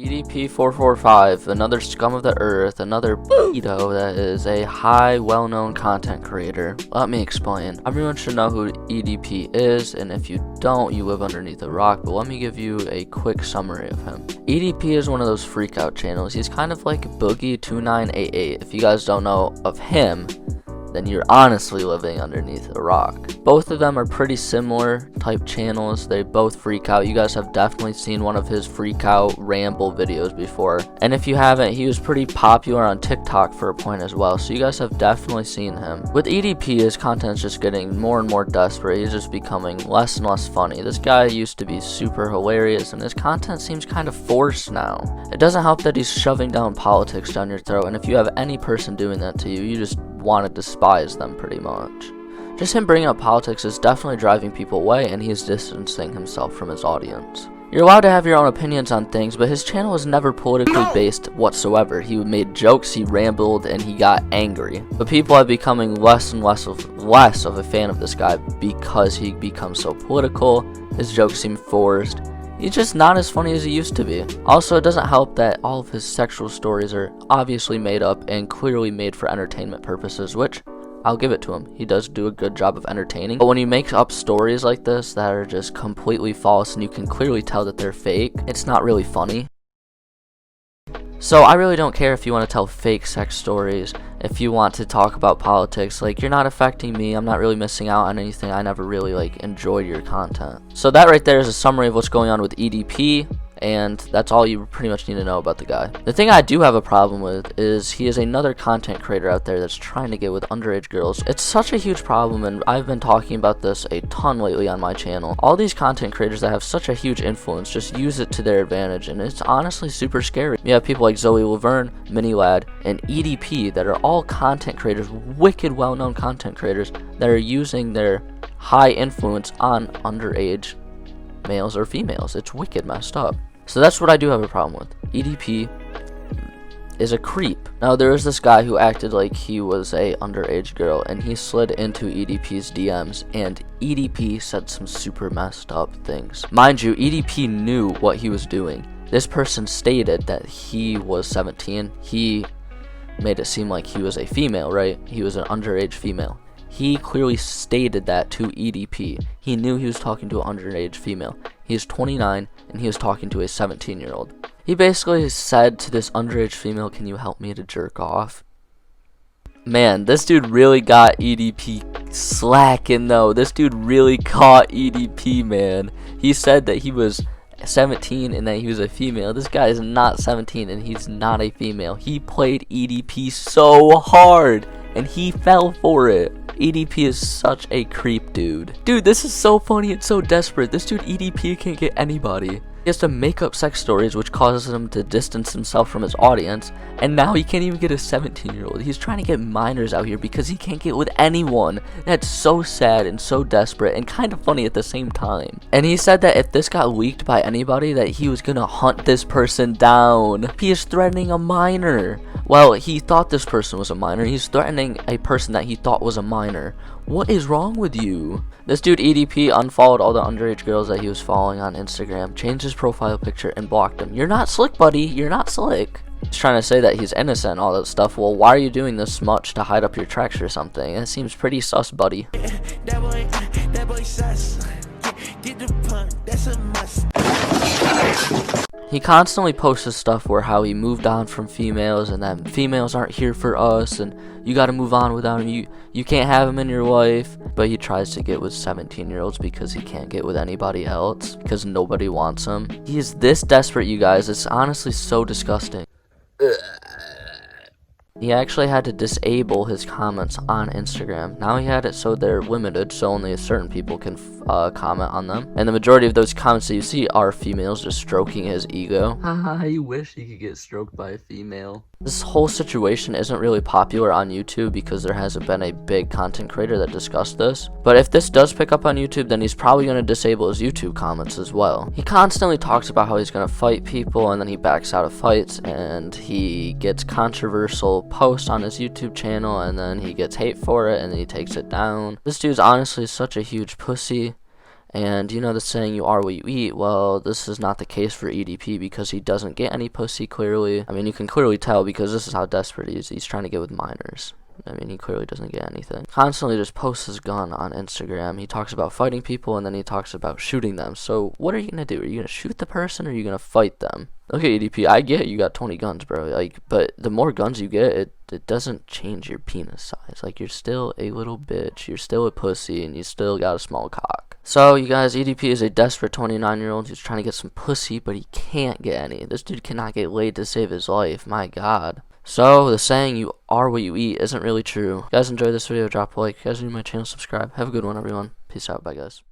EDP445, another scum of the earth, another pedo that is a high, well-known content creator. Let me explain. Everyone should know who EDP is, and if you don't, you live underneath a rock, but let me give you a quick summary of him. EDP is one of those freakout channels. He's kind of like Boogie2988. If you guys don't know of him, then you're honestly living underneath a rock. Both of them are pretty similar type channels. They both freak out. You guys have definitely seen one of his freak out ramble videos before. And if you haven't, he was pretty popular on TikTok for a point as well. So you guys have definitely seen him. With EDP, his content's just getting more and more desperate. He's just becoming less and less funny. This guy used to be super hilarious, and his content seems kind of forced now. It doesn't help that he's shoving down politics down your throat, and if you have any person doing that to you, you just want to despise them pretty much. Just him bringing up politics is definitely driving people away, and he's distancing himself from his audience. You're allowed to have your own opinions on things, but his channel was never politically based whatsoever. He made jokes, he rambled, and he got angry. But people are becoming less and less of a fan of this guy because he becomes so political. His jokes seem forced. He's just not as funny as he used to be. Also, it doesn't help that all of his sexual stories are obviously made up and clearly made for entertainment purposes, which I'll give it to him. He does do a good job of entertaining. But when you make up stories like this that are just completely false and you can clearly tell that they're fake, it's not really funny. So I really don't care if you want to tell fake sex stories, if you want to talk about politics. Like, you're not affecting me. I'm not really missing out on anything. I never really enjoyed your content. So that right there is a summary of what's going on with EDP, and that's all you pretty much need to know about the guy. The thing I do have a problem with is he is another content creator out there that's trying to get with underage girls. It's such a huge problem, and I've been talking about this a ton lately on my channel. All these content creators that have such a huge influence just use it to their advantage, and it's honestly super scary. You have people like Zoe Laverne, Minilad, and EDP that are all content creators, wicked well-known content creators that are using their high influence on underage males or females. It's wicked messed up. So that's what I do have a problem with. EDP is a creep. Now, there was this guy who acted like he was a underage girl, and he slid into EDP's DMs, and EDP said some super messed up things. Mind you, EDP knew what he was doing. This person stated that he was 17. He made it seem like he was a female, right? He was an underage female. He clearly stated that to EDP. He knew he was talking to an underage female. He is 29, and he was talking to a 17-year-old. He basically said to this underage female, "Can you help me to jerk off?" Man, this dude really got EDP slacking, though. This dude really caught EDP, man. He said that he was 17 and that he was a female. This guy is not 17, and he's not a female. He played EDP so hard, and he fell for it. EDP is such a creep, dude. Dude, this is so funny and so desperate. This dude EDP can't get anybody. He has to make up sex stories, which causes him to distance himself from his audience, and now he can't even get a 17-year-old. He's trying to get minors out here because he can't get with anyone. That's so sad and so desperate and kind of funny at the same time. And he said that if this got leaked by anybody, that he was gonna hunt this person down. He is threatening a minor. Well, he thought this person was a minor. He's threatening a person that he thought was a minor. What is wrong with you? This dude EDP unfollowed all the underage girls that he was following on Instagram, changed his profile picture, and blocked them. You're not slick, buddy. You're not slick. He's trying to say that he's innocent and all that stuff. Well, why are you doing this much to hide up your tracks or something? It seems pretty sus, buddy. That boy sus. Get the punk, that's a must. He constantly posts stuff where how he moved on from females and that females aren't here for us and you gotta move on without him. You can't have him in your life. But he tries to get with 17-year-olds because he can't get with anybody else because nobody wants him. He is this desperate, you guys. It's honestly so disgusting. He actually had to disable his comments on Instagram. Now he had it so they're limited, so only certain people can comment on them. And the majority of those comments that you see are females just stroking his ego. Haha, I wish he could get stroked by a female. This whole situation isn't really popular on YouTube because there hasn't been a big content creator that discussed this. But if this does pick up on YouTube, then he's probably going to disable his YouTube comments as well. He constantly talks about how he's going to fight people, and then he backs out of fights, and he gets controversial posts on his YouTube channel, and then he gets hate for it, and then he takes it down. This dude's honestly such a huge pussy, And you know the saying, you are what you eat. Well, this is not the case for EDP because he doesn't get any pussy, clearly. I mean, you can clearly tell because this is how desperate he is. He's trying to get with minors. I mean, he clearly doesn't get anything. Constantly just posts his gun on Instagram. He talks about fighting people, and then he talks about shooting them. So what are you going to do? Are you going to shoot the person, or are you going to fight them? Okay, EDP, I get you got 20 guns, bro. Like, but the more guns you get, it doesn't change your penis size. Like, you're still a little bitch. You're still a pussy, and you still got a small cock. So, you guys, EDP is a desperate 29-year-old who's trying to get some pussy, but he can't get any. This dude cannot get laid to save his life. My God. So, the saying, you are what you eat, isn't really true. If you guys enjoyed this video, drop a like. If you guys are new to my channel, subscribe. Have a good one, everyone. Peace out. Bye, guys.